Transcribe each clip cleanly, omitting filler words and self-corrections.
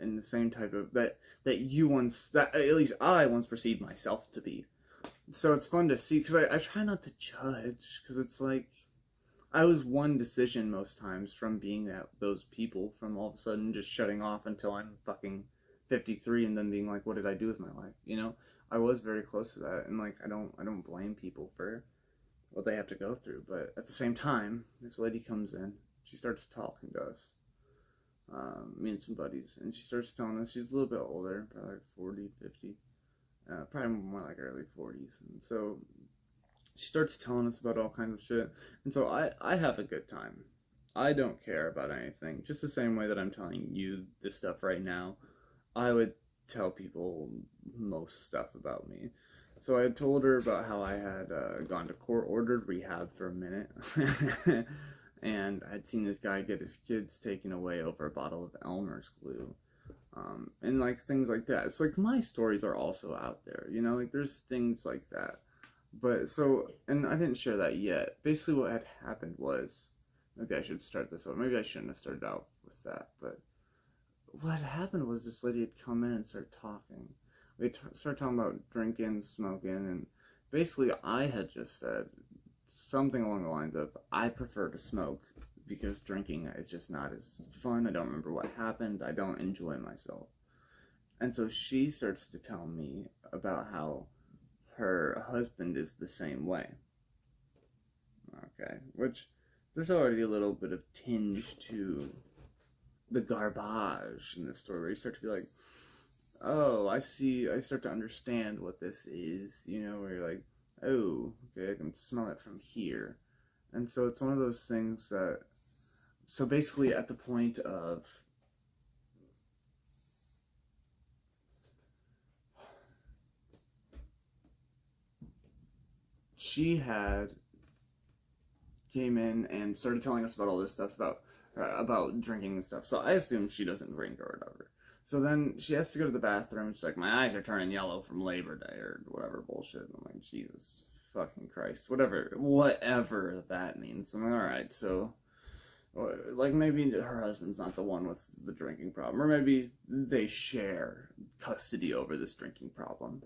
in the same type of that at least I once perceived myself to be. So it's fun to see, because I try not to judge, because it's like I was one decision most times from being those people, from all of a sudden just shutting off until I'm fucking 53 and then being like, what did I do with my life? I was very close to that, and like I don't blame people for what they have to go through, but at the same time, this lady comes in, she starts talking to us, me and some buddies, and she starts telling us she's a little bit older, probably like 40, 50, probably more like early 40s, and so she starts telling us about all kinds of shit, and so I have a good time. I don't care about anything, just the same way that I'm telling you this stuff right now. I would tell people most stuff about me. So I told her about how I had gone to court-ordered rehab for a minute, and I'd seen this guy get his kids taken away over a bottle of Elmer's glue, and like things like that. It's like my stories are also out there, like there's things like that. But so, and I didn't share that yet. Basically, what had happened was, maybe I should start this over. Maybe I shouldn't have started out with that, but what happened was this lady had come in and started talking. We started talking about drinking, smoking, and basically I had just said something along the lines of, I prefer to smoke because drinking is just not as fun. I don't remember what happened. I don't enjoy myself. And so she starts to tell me about how her husband is the same way. Okay, which there's already a little bit of tinge to the garbage in this story, where you start to be like, oh, I see, I start to understand what this is, where you're like, oh, okay, I can smell it from here. And so it's one of those things that, so basically at the point of, she came in and started telling us about all this stuff about drinking and stuff. So I assume she doesn't drink or whatever. So then she has to go to the bathroom. She's like, my eyes are turning yellow from Labor Day or whatever bullshit. I'm like, Jesus fucking Christ. Whatever that means. I'm like, alright, so, like, maybe her husband's not the one with the drinking problem. Or maybe they share custody over this drinking problem.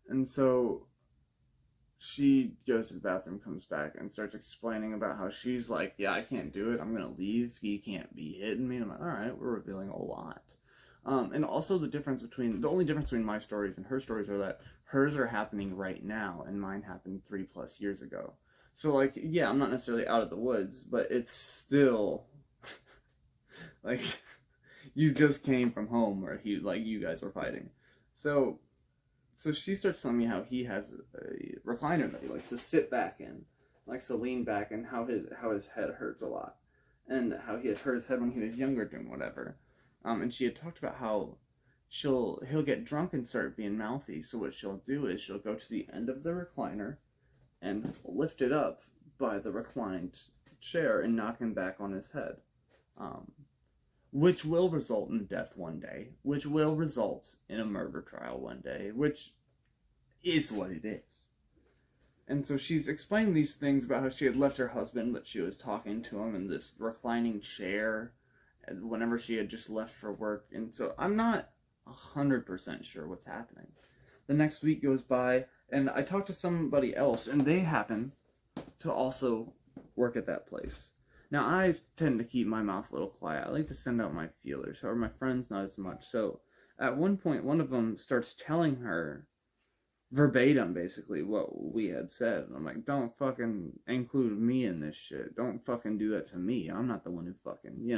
And so she goes to the bathroom, comes back, and starts explaining about how she's like, yeah, I can't do it. I'm going to leave. He can't be hitting me. And I'm like, alright, we're revealing a lot. And also the only difference between my stories and her stories are that hers are happening right now and mine happened 3+ years ago. So like, yeah, I'm not necessarily out of the woods, but it's still like, you just came from home where you guys were fighting. So she starts telling me how he has a recliner that he likes to sit back in, likes to lean back, and how his head hurts a lot, and how he had hurt his head when he was younger doing whatever. And she had talked about how he'll get drunk and start being mouthy. So what she'll do is she'll go to the end of the recliner and lift it up by the reclined chair and knock him back on his head, which will result in death one day, which will result in a murder trial one day, which is what it is. And so she's explaining these things about how she had left her husband, but she was talking to him in this reclining chair whenever she had just left for work. And so I'm not 100% sure what's happening. The next week goes by, and I talked to somebody else, and they happen to also work at that place. Now, I tend to keep my mouth a little quiet. I like to send out my feelers. However, my friends, not as much. So, at one point, one of them starts telling her verbatim, basically, what we had said. And I'm like, don't fucking include me in this shit. Don't fucking do that to me. I'm not the one who fucking,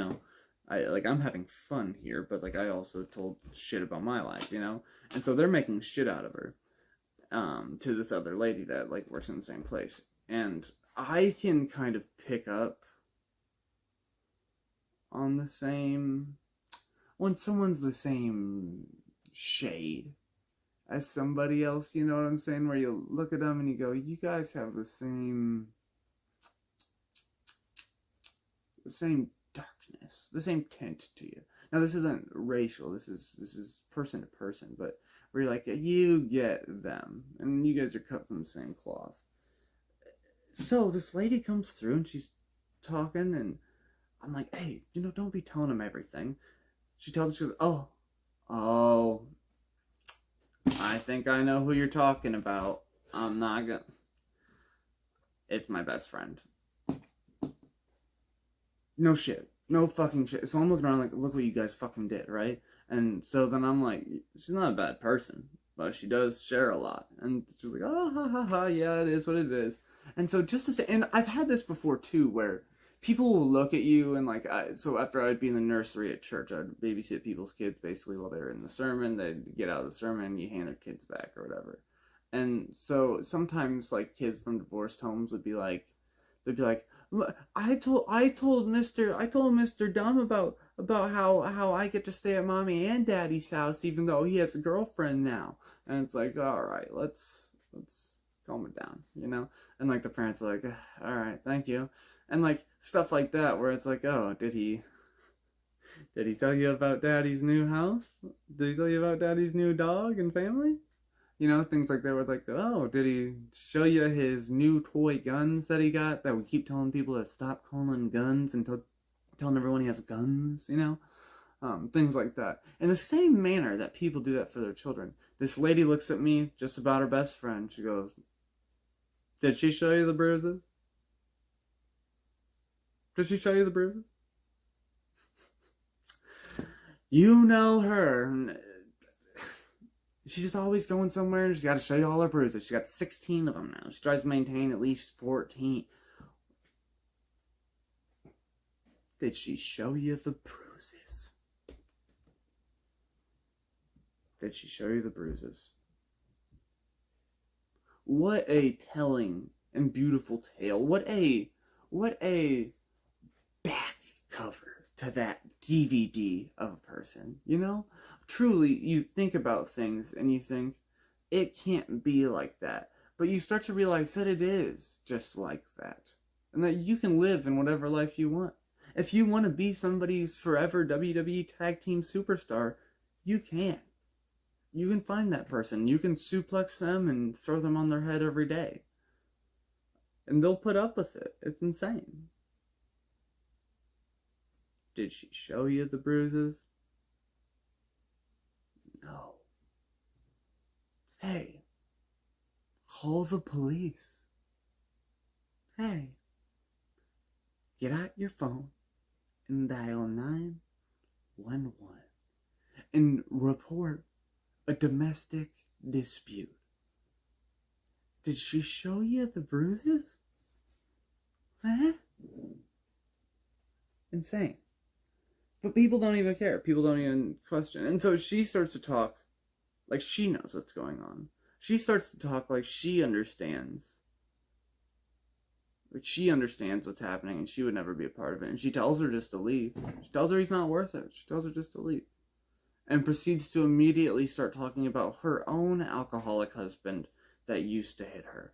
I'm having fun here, but, I also told shit about my life, And so they're making shit out of her, to this other lady that, works in the same place. And I can kind of pick up on when someone's the same shade as somebody else, you know what I'm saying? Where you look at them and you go, you guys have the same darkness, the same tint to you. Now this isn't racial, this is person to person, but where you're like, you get them, and you guys are cut from the same cloth. So this lady comes through and she's talking, and I'm like, hey, don't be telling him everything. She tells us, she goes, oh, Oh, I think I know who you're talking about. I'm not gonna. It's my best friend. No shit. No fucking shit. So I'm looking around like, look what you guys fucking did, right? And so then I'm like, she's not a bad person, but she does share a lot. And she's like, oh, ha ha ha, yeah, it is what it is. And so just to say, and I've had this before too, where people will look at you and like, so after I'd be in the nursery at church, I'd babysit people's kids basically while they were in the sermon. They'd get out of the sermon and you hand their kids back or whatever. And so sometimes like kids from divorced homes would be like, they'd be like, I told Mr. Dumb about how I get to stay at mommy and daddy's house even though he has a girlfriend now. And it's like, all right, let's calm it down, you know? And like the parents are like, all right, thank you. And like stuff like that where it's like, oh, did he tell you about daddy's new house? Did he tell you about daddy's new dog and family? You know, things like that were like, oh, did he show you his new toy guns that he got that we keep telling people to stop calling guns and telling everyone he has guns, you know? Things like that. In the same manner that people do that for their children. This lady looks at me, just about her best friend. She goes, did she show you the bruises? Did she show you the bruises? You know her. She's just always going somewhere and she's got to show you all her bruises. She's got 16 of them now. She tries to maintain at least 14. Did she show you the bruises? Did she show you the bruises? What a telling and beautiful tale. What a back cover to that DVD of a person, you know? Truly, you think about things and you think, it can't be like that. But you start to realize that it is just like that. And that you can live in whatever life you want. If you want to be somebody's forever WWE Tag Team Superstar, you can. You can find that person. You can suplex them and throw them on their head every day. And they'll put up with it. It's insane. Did she show you the bruises? No. Hey, call the police. Hey, get out your phone and dial 911 and report a domestic dispute. Did she show you the bruises? Huh? Insane. But people don't even care. People don't even question. And so she starts to talk like she knows what's going on. She starts to talk like she understands. Like she understands what's happening and she would never be a part of it. And she tells her just to leave. She tells her he's not worth it. She tells her just to leave. And proceeds to immediately start talking about her own alcoholic husband that used to hit her.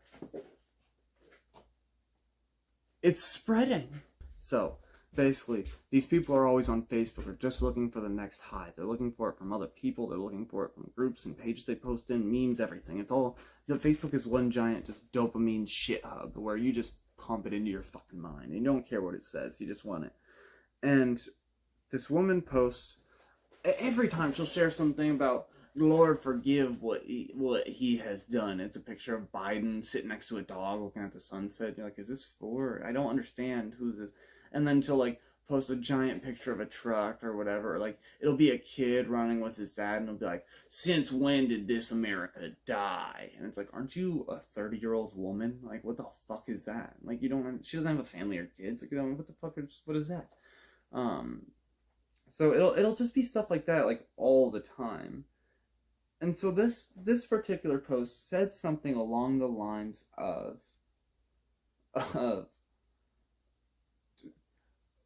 It's spreading. So, basically, these people are always on Facebook are just looking for the next high. They're looking for it from other people. They're looking for it from groups and pages they post in, memes, everything. It's all, the Facebook is one giant just dopamine shit hub where you just pump it into your fucking mind. And you don't care what it says. You just want it. And this woman posts, every time she'll share something about, Lord forgive what he has done. It's a picture of Biden sitting next to a dog looking at the sunset. You're like, is this for? I don't understand who's this. And then she'll like post a giant picture of a truck or whatever. Or like it'll be a kid running with his dad and it'll be like, since when did this America die? And it's like, aren't you a 30-year-old woman? Like, what the fuck is that? Like, she doesn't have a family or kids. Like, what the fuck what is that? So it'll just be stuff like that, like all the time. And so this particular post said something along the lines of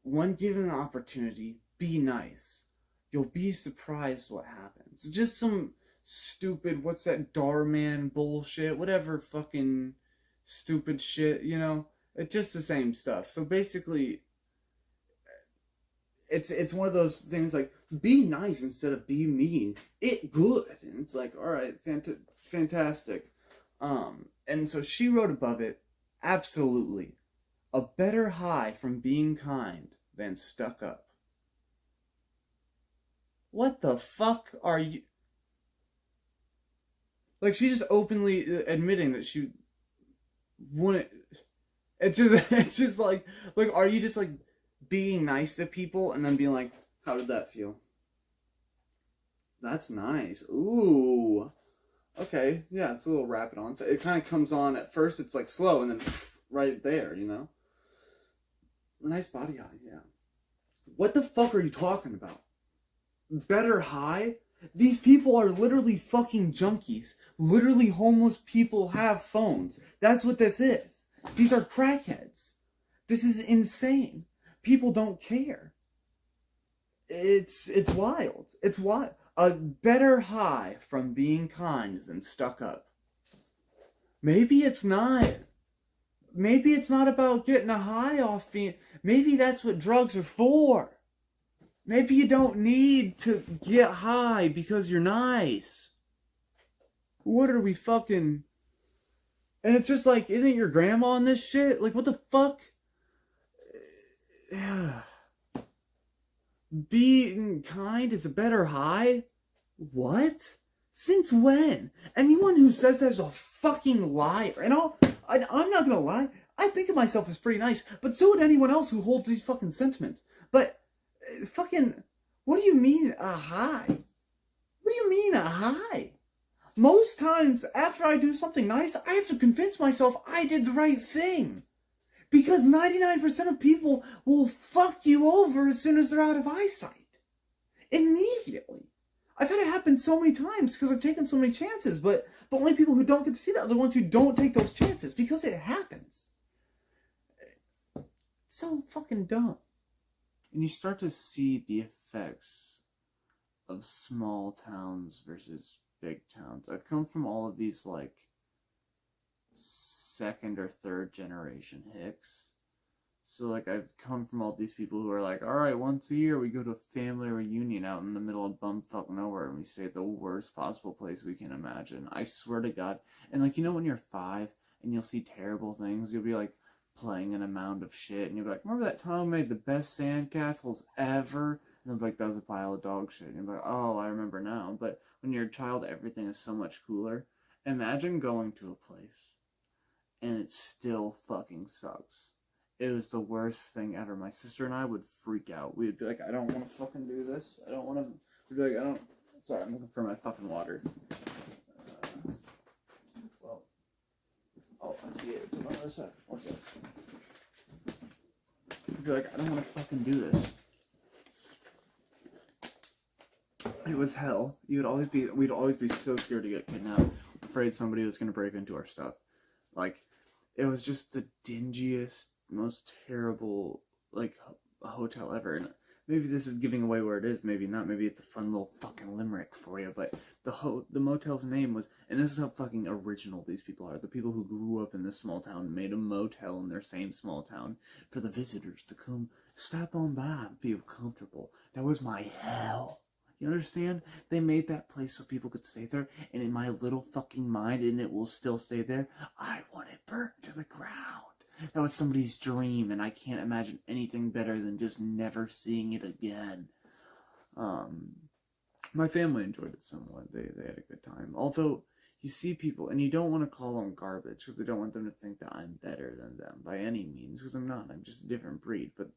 when given an opportunity, be nice. You'll be surprised what happens. Just some stupid, what's that Darman bullshit, whatever fucking stupid shit, you know? It's just the same stuff. So basically, it's one of those things like, be nice instead of be mean. It good. And it's like, all right, fantastic. And so she wrote above it, absolutely. A better high from being kind than stuck up. What the fuck are you? Like, she's just openly admitting that she wouldn't. It's just, it's just like, are you just like being nice to people and then being like, how did that feel? That's nice. Ooh. Okay, yeah, it's a little rapid on. So it kind of comes on at first, it's like slow, and then right there, you know? Nice body high, yeah. What the fuck are you talking about? Better high? These people are literally fucking junkies. Literally homeless people have phones. That's what this is. These are crackheads. This is insane. People don't care. It's wild. It's wild. A better high from being kind than stuck up. Maybe it's not. Maybe it's not about getting a high off being. Maybe that's what drugs are for. Maybe you don't need to get high because you're nice. What are we fucking... And it's just like, isn't your grandma on this shit? Like, what the fuck? Yeah. Being kind is a better high? What? Since when? Anyone who says that's a fucking liar. And I'm not gonna lie, I think of myself as pretty nice, but so would anyone else who holds these fucking sentiments. But, fucking, what do you mean a high? What do you mean a high? Most times, after I do something nice, I have to convince myself I did the right thing. Because 99% of people will fuck you over as soon as they're out of eyesight. Immediately. I've had it happen so many times because I've taken so many chances, but the only people who don't get to see that are the ones who don't take those chances because it happens. It's so fucking dumb. And you start to see the effects of small towns versus big towns. I've come from all of these, like, second or third generation hicks. So, like, I've come from all these people who are like, alright, once a year we go to a family reunion out in the middle of bumfuck nowhere and we stay at the worst possible place we can imagine. I swear to God. And, like, you know when you're 5 and you'll see terrible things? You'll be, like, playing in a mound of shit and you'll be like, remember that time I made the best sandcastles ever? And I'm like, that was a pile of dog shit. And you're like, oh, I remember now. But when you're a child, everything is so much cooler. Imagine going to a place and it still fucking sucks. It was the worst thing ever. My sister and I would freak out. We'd be like, I don't want to fucking do this. I don't want to... We'd be like, I don't... Sorry, I'm looking for my fucking water. Well... Oh, I see it. It's on the other side. One sec. We'd be like, I don't want to fucking do this. It was hell. We'd always be so scared to get kidnapped. Afraid somebody was going to break into our stuff. Like, it was just the dingiest, most terrible, like, hotel ever. And maybe this is giving away where it is, maybe not. Maybe it's a fun little fucking limerick for you. But the motel's name was, and this is how fucking original these people are. The people who grew up in this small town made a motel in their same small town for the visitors to come stop on by and feel comfortable. That was my hell. You understand? They made that place so people could stay there, and in my little fucking mind, and it will still stay there, I want it burnt to the ground. That was somebody's dream, and I can't imagine anything better than just never seeing it again. My family enjoyed it somewhat. They had a good time. Although, you see people, and you don't want to call them garbage, because I don't want them to think that I'm better than them, by any means, because I'm not. I'm just a different breed. But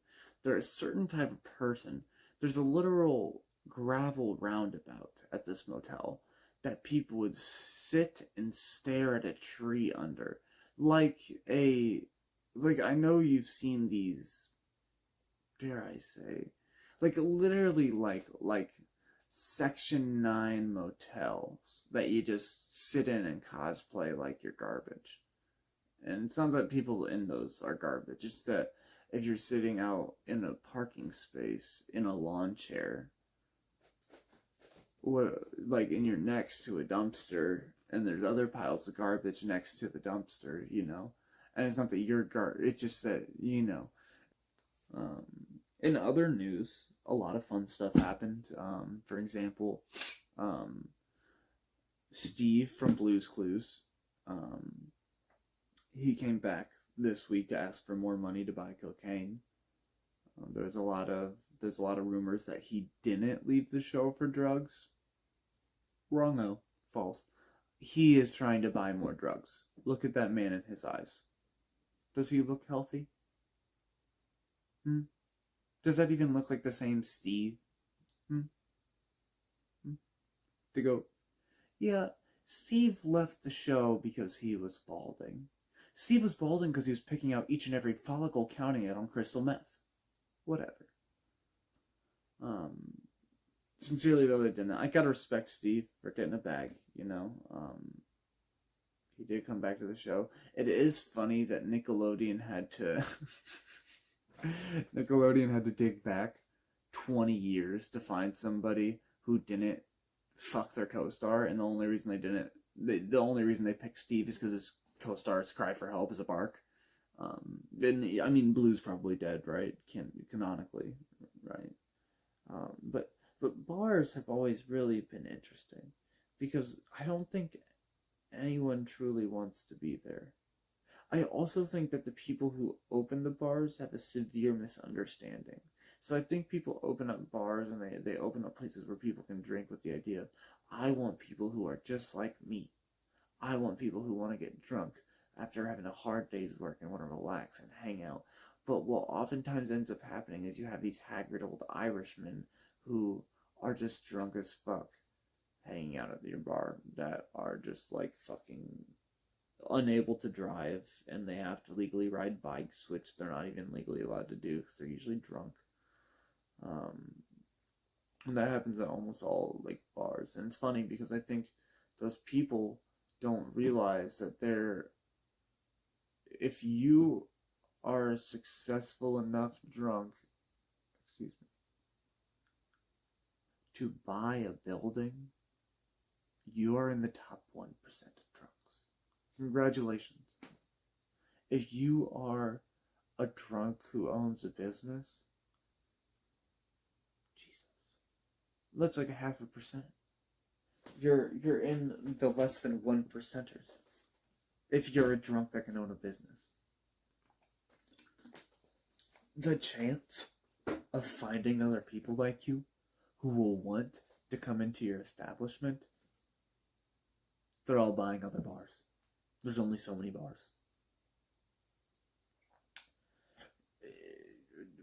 there's a certain type of person. There's a literal gravel roundabout at this motel that people would sit and stare at a tree under. Like, I know you've seen these, dare I say, like, literally, like Section 9 motels that you just sit in and cosplay like you're garbage. And it's not that people in those are garbage, it's that if you're sitting out in a parking space in a lawn chair, and you're next to a dumpster, and there's other piles of garbage next to the dumpster, you know? And it's not that you're garbage, it's just that, you know. In other news, a lot of fun stuff happened. For example, Steve from Blue's Clues, he came back this week to ask for more money to buy cocaine. There's a lot of there's a lot of rumors that he didn't leave the show for drugs. Wrong-o. False. He is trying to buy more drugs. Look at that man in his eyes. Does he look healthy? Does that even look like the same Steve? They go, yeah, Steve left the show because he was balding. Steve was balding because he was picking out each and every follicle, counting it on crystal meth. Whatever. Sincerely though, they didn't. I gotta respect Steve for getting a bag, you know. He did come back to the show. It is funny that Nickelodeon had to dig back 20 years to find somebody who didn't fuck their co-star, and the only reason they picked Steve is because his co-star's cry for help is a bark. And I mean, Blue's probably dead, right? Canonically, right? But bars have always really been interesting because I don't think anyone truly wants to be there. I also think that the people who open the bars have a severe misunderstanding. So I think people open up bars and they open up places where people can drink with the idea of, I want people who are just like me. I want people who want to get drunk after having a hard day's work and want to relax and hang out. But what oftentimes ends up happening is you have these haggard old Irishmen who are just drunk as fuck hanging out at your bar that are just like fucking unable to drive, and they have to legally ride bikes, which they're not even legally allowed to do because they're usually drunk. And that happens at almost all like bars, and it's funny because I think those people don't realize that if you are successful enough drunk, to buy a building, you are in the top 1% of drunks. Congratulations. If you are a drunk who owns a business, Jesus, that's like 0.5%. You're in the less than 1%ers. If you're a drunk that can own a business, the chance of finding other people like you who will want to come into your establishment, they're all buying other bars. There's only so many bars.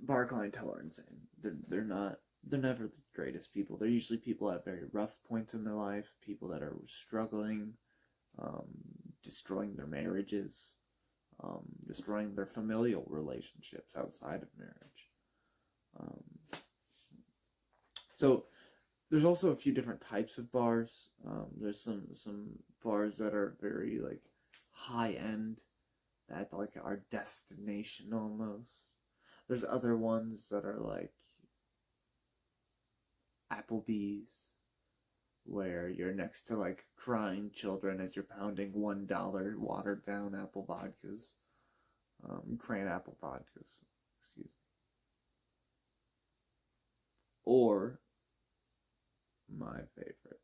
Bar clientele are insane. They're never the greatest people. They're usually people at very rough points in their life, people that are struggling, destroying their marriages, destroying their familial relationships outside of marriage. So there's also a few different types of bars. There's some bars that are very like high end, that like are destination almost. There's other ones that are like Applebee's, where you're next to like crying children as you're pounding $1 watered down apple vodkas, cran apple vodkas, excuse me. Or my favorite,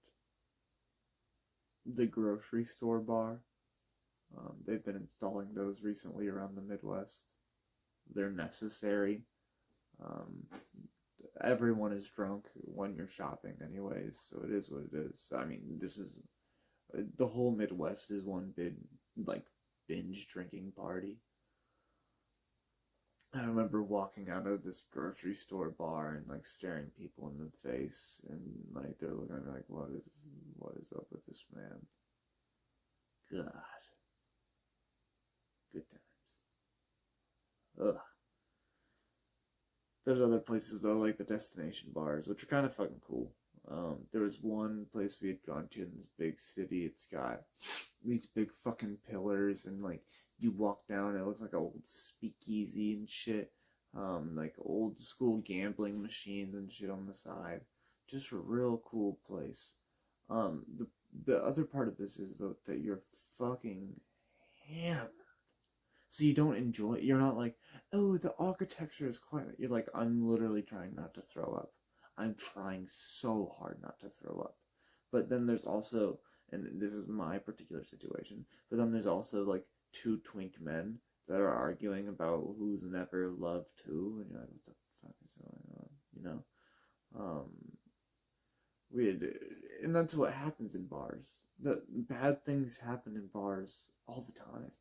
the grocery store bar. They've been installing those recently around the Midwest. They're necessary. Everyone is drunk when you're shopping anyways, so it is what it is. I mean, this is, the whole Midwest is one big, like, binge drinking party. I remember walking out of this grocery store bar and like staring people in the face, and like they're looking at me like, what is up with this man? God. Good times. Ugh. There's other places though, like the destination bars, which are kind of fucking cool. There was one place we had gone to in this big city. It's got these big fucking pillars, and like you walk down, it looks like an old speakeasy and shit. Like old school gambling machines and shit on the side. Just a real cool place. The other part of this is though that you're fucking hammered. So you don't enjoy it. You're not like, oh, the architecture is quite. You're like, I'm literally trying not to throw up. I'm trying so hard not to throw up. But then there's also, and this is my particular situation, but then there's also like two twink men that are arguing about who's never loved who, and you're like, what the fuck is going on? You you know. Um, we had, and that's what happens in bars. The bad things happen in bars all the time,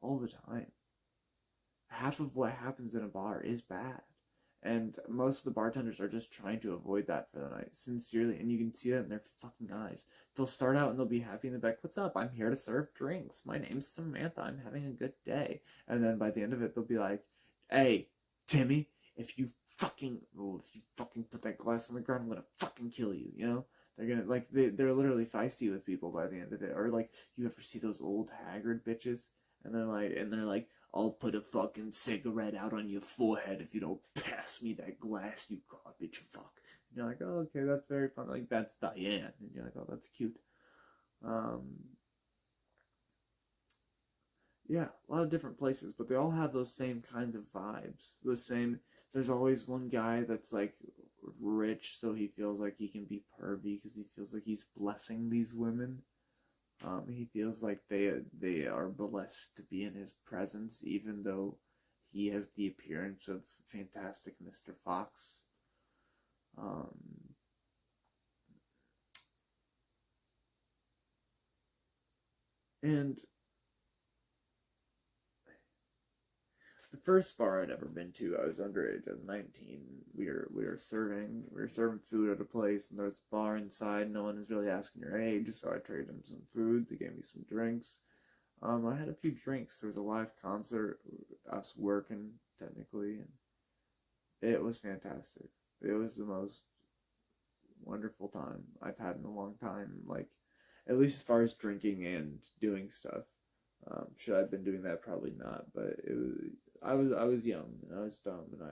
all the time. Half of what happens in a bar is bad. And most of the bartenders are just trying to avoid that for the night, sincerely. And you can see that in their fucking eyes. They'll start out and they'll be happy in the back. What's up? I'm here to serve drinks. My name's Samantha. I'm having a good day. And then by the end of it, they'll be like, hey, Timmy, if you fucking put that glass on the ground, I'm gonna fucking kill you, you know? They're gonna, like, they're literally feisty with people by the end of it. Or, like, you ever see those old haggard bitches? And they're like, I'll put a fucking cigarette out on your forehead if you don't pass me that glass, you garbage fuck. And you're like, oh, okay, that's very fun. Like, that's Diane. And you're like, oh, that's cute. Yeah, a lot of different places, but they all have those same kinds of vibes. There's always one guy that's, like, rich, so he feels like he can be pervy because he feels like he's blessing these women. He feels like they are blessed to be in his presence, even though he has the appearance of fantastic Mr. Fox. And the first bar I'd ever been to, I was underage. I was 19. We were serving food at a place, and there was a bar inside. No one was really asking your age, so I traded them some food. They gave me some drinks. I had a few drinks. There was a live concert. I was working technically, and it was fantastic. It was the most wonderful time I've had in a long time. Like, at least as far as drinking and doing stuff. Should I have been doing that? Probably not. But it was. I was young and I was dumb, and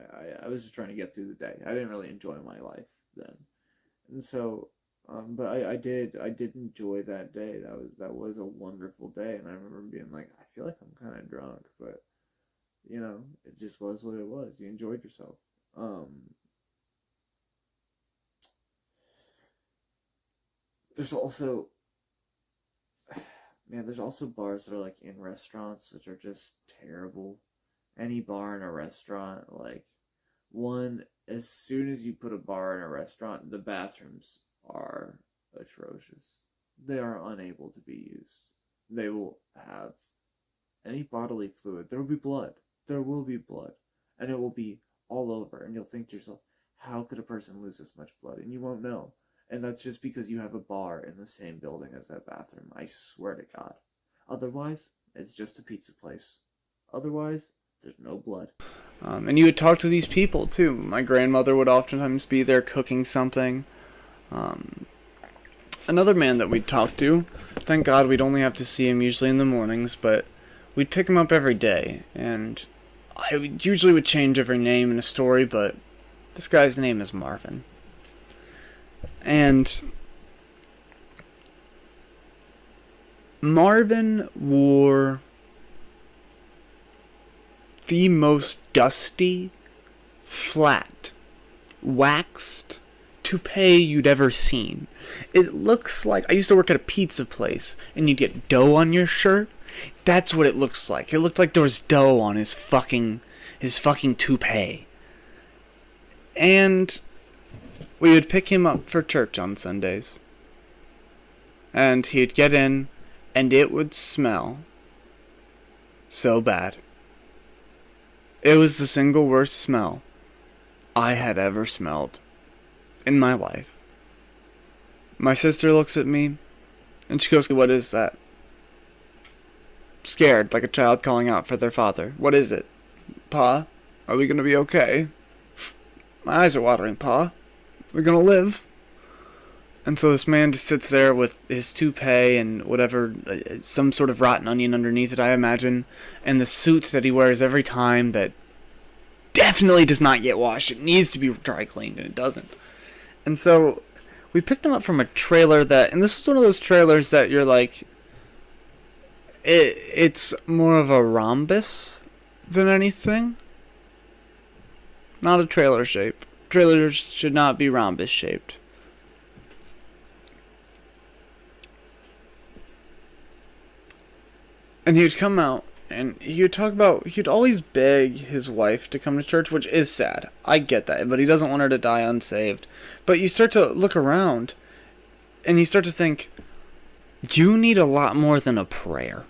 I was just trying to get through the day. I didn't really enjoy my life then, and so but I did enjoy that day. That was a wonderful day, and I remember being like, I feel like I'm kind of drunk, but you know, it just was what it was. You enjoyed yourself. There's also there's also bars that are like in restaurants, which are just terrible. Any bar in a restaurant, like, as soon as you put a bar in a restaurant, the bathrooms are atrocious. They are unable to be used. They will have any bodily fluid. There will be blood. There will be blood. And it will be all over. And you'll think to yourself, how could a person lose this much blood? And you won't know. And that's just because you have a bar in the same building as that bathroom. I swear to God. Otherwise, it's just a pizza place. Otherwise, there's no blood. And you would talk to these people, too. My grandmother would oftentimes be there cooking something. Another man that we'd talk to, thank God we'd only have to see him usually in the mornings, but we'd pick him up every day. And I usually would change every name in a story, but this guy's name is Marvin. And Marvin wore the most dusty, flat, waxed toupee you'd ever seen. It looks like, I used to work at a pizza place, and you'd get dough on your shirt. That's what it looks like. It looked like there was dough on his fucking toupee. And we would pick him up for church on Sundays. And he'd get in, and it would smell so bad. It was the single worst smell I had ever smelled in my life. My sister looks at me, and she goes, "What is that?" Scared, like a child calling out for their father. "What is it? Pa? Are we gonna be okay?" "My eyes are watering, Pa. We're gonna live." And so this man just sits there with his toupee and whatever, some sort of rotten onion underneath it, I imagine, and the suit that he wears every time that definitely does not get washed. It needs to be dry cleaned, and it doesn't. And so we picked him up from a trailer that, and this is one of those trailers that you're like, it's more of a rhombus than anything. Not a trailer shape. Trailers should not be rhombus shaped. And he would come out, and he'd always beg his wife to come to church, which is sad. I get that, but he doesn't want her to die unsaved. But you start to look around, and you start to think, you need a lot more than a prayer.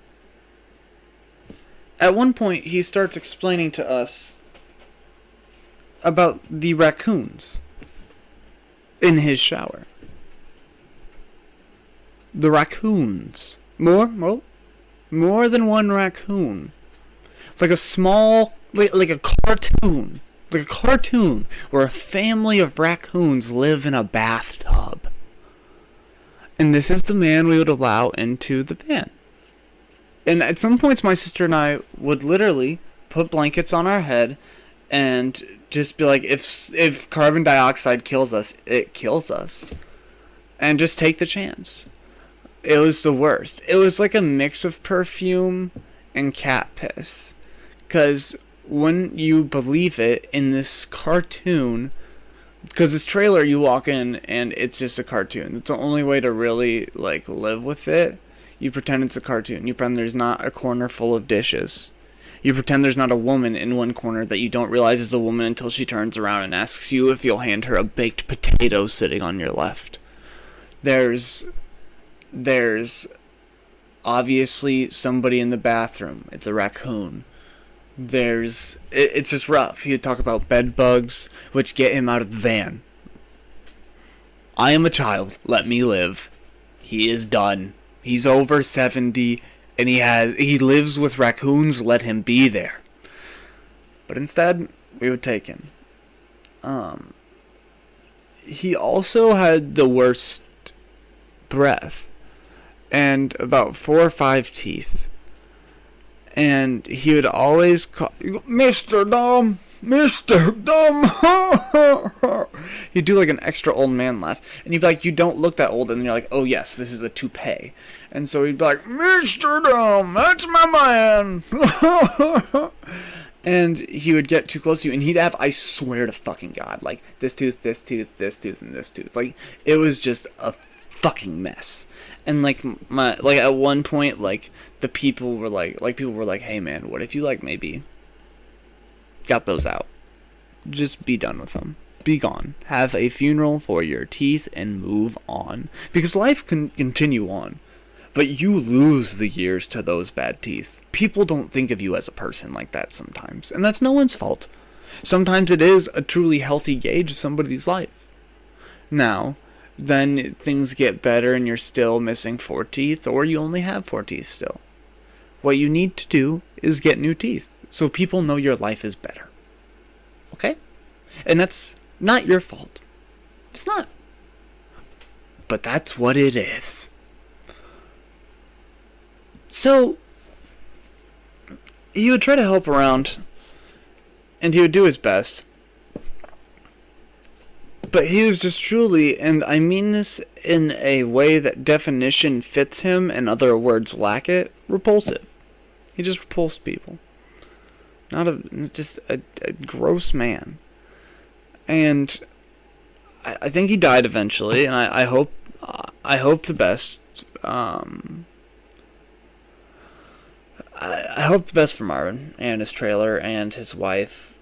At one point, he starts explaining to us about the raccoons in his shower. The raccoons. More than one raccoon. Like a small, like a cartoon. Like a cartoon where a family of raccoons live in a bathtub. And this is the man we would allow into the van. And at some points, my sister and I would literally put blankets on our head and just be like, if carbon dioxide kills us, it kills us. And just take the chance. It was the worst. It was like a mix of perfume and cat piss. Because when you believe it, in this cartoon, because this trailer, you walk in and it's just a cartoon. It's the only way to really like live with it. You pretend it's a cartoon. You pretend there's not a corner full of dishes. You pretend there's not a woman in one corner that you don't realize is a woman until she turns around and asks you if you'll hand her a baked potato sitting on your left. There's obviously somebody in the bathroom. It's a raccoon. It's just rough. He'd talk about bed bugs, which get him out of the van. I am a child. Let me live. He is done. He's over 70, and he lives with raccoons. Let him be there. But instead, we would take him. He also had the worst breath, and about 4 or 5 teeth. And he would always call, Mr. Dumb, Mr. Dumb. He'd do like an extra old man laugh. And you'd be like, you don't look that old. And you're like, oh yes, this is a toupee. And so he'd be like, Mr. Dumb, that's my man. And he would get too close to you. And he'd have, I swear to fucking God, like this tooth, this tooth, this tooth, and this tooth. Like, it was just a fucking mess. And like at one point, like the people were like hey man, what if you like maybe got those out? Just be done with them. Be gone. Have a funeral for your teeth and move on. Because life can continue on. But you lose the years to those bad teeth. People don't think of you as a person like that sometimes. And that's no one's fault. Sometimes it is a truly healthy gauge of somebody's life. Now, then things get better and you're still missing 4 teeth, or you only have 4 teeth still. What you need to do is get new teeth, so people know your life is better. Okay? And that's not your fault. It's not. But that's what it is. So, he would try to help around, and he would do his best. But he was just truly, and I mean this in a way that definition fits him and other words lack it, repulsive. He just repulsed people. Just a gross man. And I think he died eventually, and I hope the best. I hope the best for Marvin and his trailer and his wife.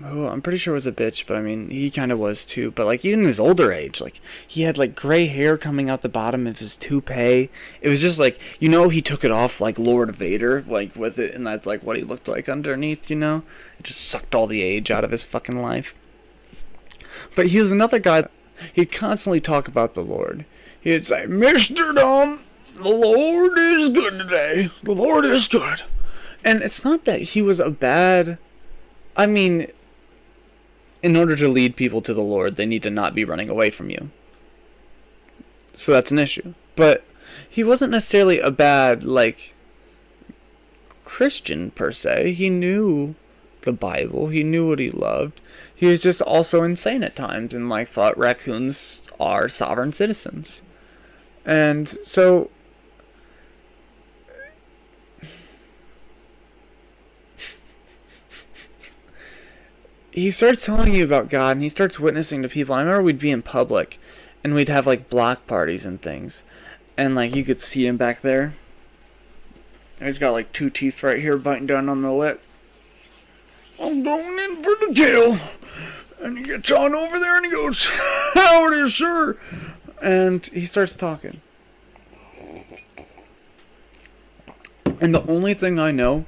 Who I'm pretty sure was a bitch, but I mean, he kind of was too. But like, even in his older age, like, he had like gray hair coming out the bottom of his toupee. It was just like, he took it off like Lord Vader, like with it, and that's like what he looked like underneath, It just sucked all the age out of his fucking life. But he was another guy, he'd constantly talk about the Lord. He'd say, Mr. Dumb, the Lord is good today. The Lord is good. And it's not that he was a bad... I mean, in order to lead people to the Lord, they need to not be running away from you. So that's an issue. But he wasn't necessarily a bad, like, Christian, per se. He knew the Bible. He knew what he loved. He was just also insane at times and, like, thought raccoons are sovereign citizens. And so... he starts telling you about God, and he starts witnessing to people. I remember we'd be in public, and we'd have, like, block parties and things. And, like, you could see him back there. And he's got like 2 teeth right here biting down on the lip. I'm going in for the kill. And he gets on over there and he goes, howdy, sir. And he starts talking. And the only thing I know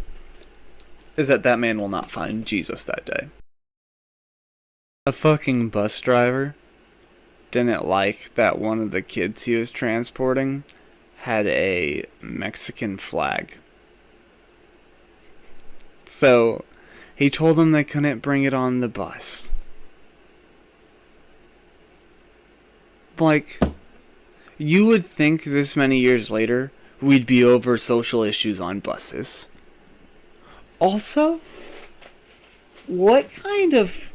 is that that man will not find Jesus that day. A fucking bus driver didn't like that one of the kids he was transporting had a Mexican flag. So he told them they couldn't bring it on the bus. Like, you would think this many years later we'd be over social issues on buses. Also, what kind of...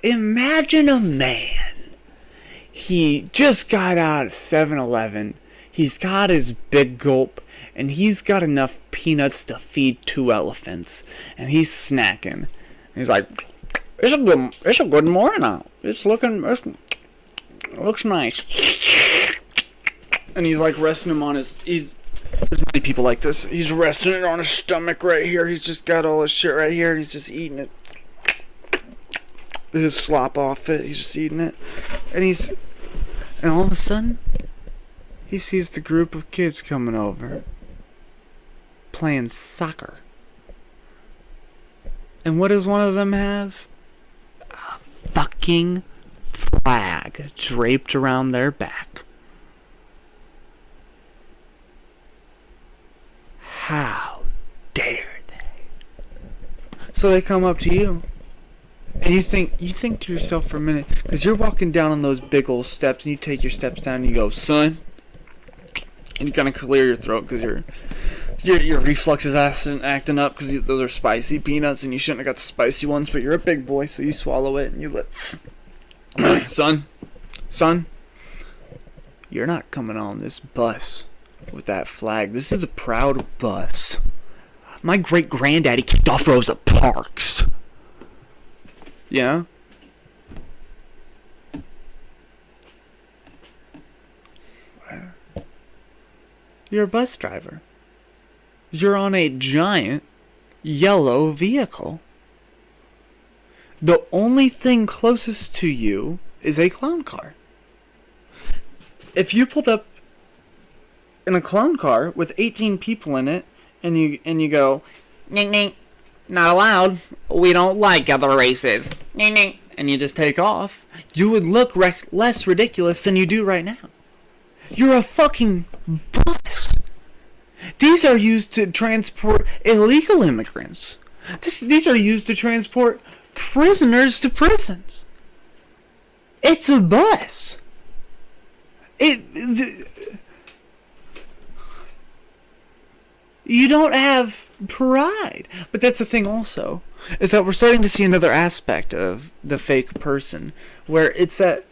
Imagine a man. He just got out of 7-Eleven. He's got his big gulp. And he's got enough peanuts to feed 2 elephants. And he's snacking. He's like, it's a good morning out. It looks nice. And he's like resting him on his... There's many people like this. He's resting it on his stomach right here. He's just got all his shit right here. And he's just eating it. His slop off it. He's just eating it. And all of a sudden, he sees the group of kids coming over. Playing soccer. And what does one of them have? A fucking flag draped around their back. How dare they? So they come up to you. And you think to yourself for a minute, because you're walking down on those big old steps, and you take your steps down and you go, son. And you kind of clear your throat because your reflexes acting up because those are spicy peanuts and you shouldn't have got the spicy ones, but you're a big boy, so you swallow it and you let son, you're not coming on this bus with that flag. This is a proud bus. My great granddaddy kicked off Rosa Parks. Yeah? You're a bus driver. You're on a giant yellow vehicle. The only thing closest to you is a clown car. If you pulled up in a clown car with 18 people in it and you go, ning ning, not allowed, we don't like other races, ning ning, and you just take off, you would look less ridiculous than you do right now. You're a fucking bus. These are used to transport illegal immigrants. These are used to transport prisoners to prisons. It's a bus. You don't have pride. But that's the thing also, is that we're starting to see another aspect of the fake person, where it's that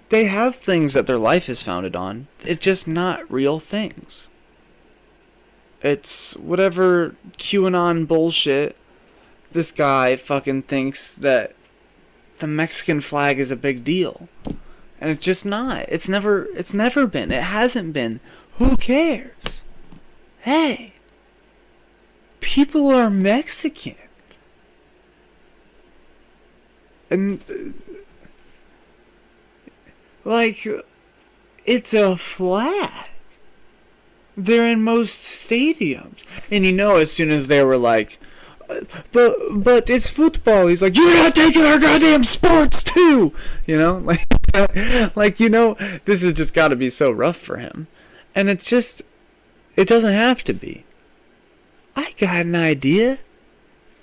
they have things that their life is founded on. It's just not real things. It's whatever QAnon bullshit. This guy fucking thinks that the Mexican flag is a big deal. And it's just not. It's never been. It hasn't been. Who cares? Hey. People are Mexican. And like, it's a flag. They're in most stadiums. And you know, as soon as they were like, but it's football, he's like, you're not taking our goddamn sports too! You know? Like, you know, this has just gotta be so rough for him. And it's just, it doesn't have to be. I got an idea.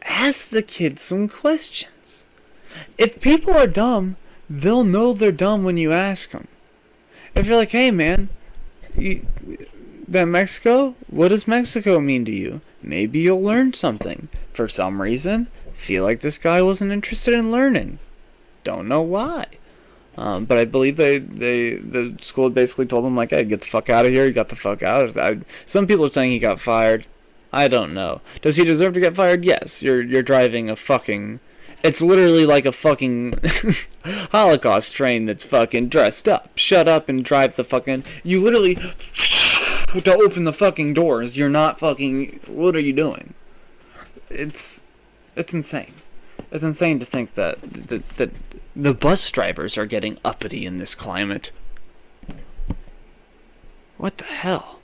Ask the kids some questions. If people are dumb, they'll know they're dumb when you ask them. If you're like, hey man, that Mexico? What does Mexico mean to you? Maybe you'll learn something. For some reason, feel like this guy wasn't interested in learning. Don't know why. But I believe the school basically told him, like, hey, get the fuck out of here. You got the fuck out. Some people are saying he got fired. I don't know. Does he deserve to get fired? Yes. You're driving a fucking... It's literally like a fucking Holocaust train that's fucking dressed up. Shut up and drive the fucking... You literally... to open the fucking doors. You're not fucking... What are you doing? It's insane. It's insane to think that the bus drivers are getting uppity in this climate. What the hell?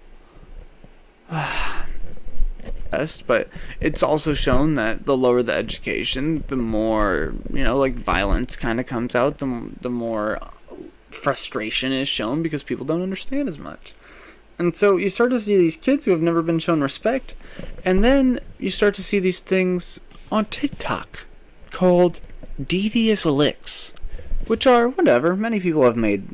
But it's also shown that the lower the education, the more, like, violence kind of comes out, the more frustration is shown because people don't understand as much. And so you start to see these kids who have never been shown respect, and then you start to see these things on TikTok called devious licks, which are whatever. Many people have made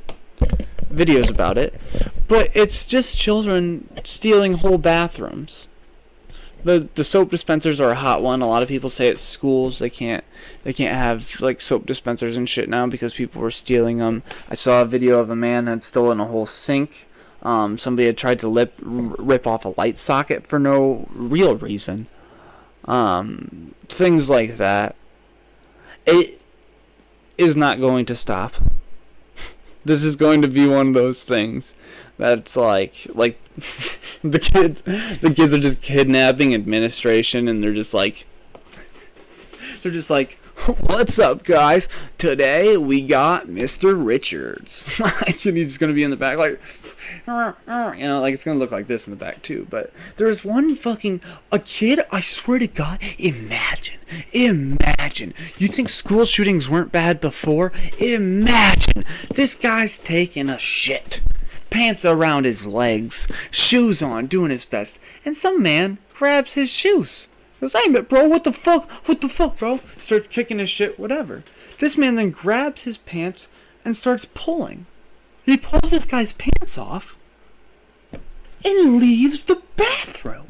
videos about it, but it's just children stealing whole bathrooms. The soap dispensers are a hot one. A lot of people say at schools they can't have like soap dispensers and shit now because people were stealing them. I saw a video of a man had stolen a whole sink. Somebody had tried to rip off a light socket for no real reason. Things like that. It is not going to stop. This is going to be one of those things that's like the kids are just kidnapping administration, and they're just like, what's up, guys? Today we got Mr. Richards. And he's just gonna be in the back like, like it's gonna look like this in the back too. But there's one a kid, I swear to God, imagine. You think school shootings weren't bad before? Imagine this guy's taking a shit, pants around his legs, shoes on, doing his best, and some man grabs his shoes. He goes, hey, bro, what the fuck, bro? Starts kicking his shit, whatever. This man then grabs his pants and starts pulling. He pulls this guy's pants off and leaves the bathroom.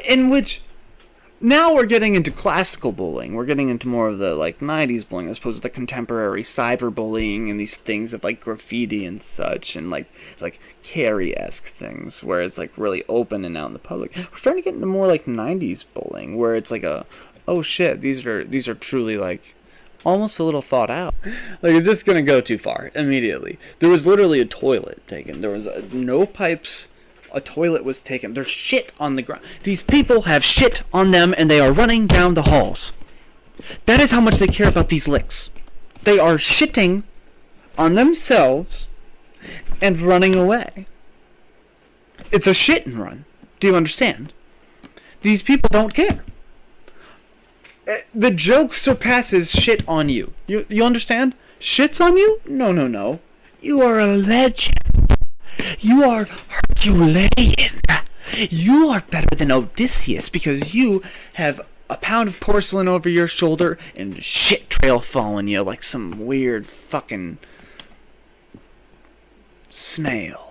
In which, now we're getting into classical bullying. We're getting into more of the 90s bullying as opposed to the contemporary cyberbullying and these things of graffiti and such, and like Carrie-esque things where it's really open and out in the public. We're starting to get into more 90s bullying where it's oh shit, these are truly almost a little thought out. It's just gonna go too far immediately. There was literally a toilet taken. There was no pipes. A toilet was taken. There's shit on the ground. These people have shit on them, and they are running down the halls. That is how much they care about these licks. They are shitting on themselves and running away. It's a shit and run. Do you understand? These people don't care. The joke surpasses shit on you. You understand? Shit's on you? No. You are a legend. You are Herculean. You are better than Odysseus because you have a pound of porcelain over your shoulder and shit trail following you like some weird fucking snail.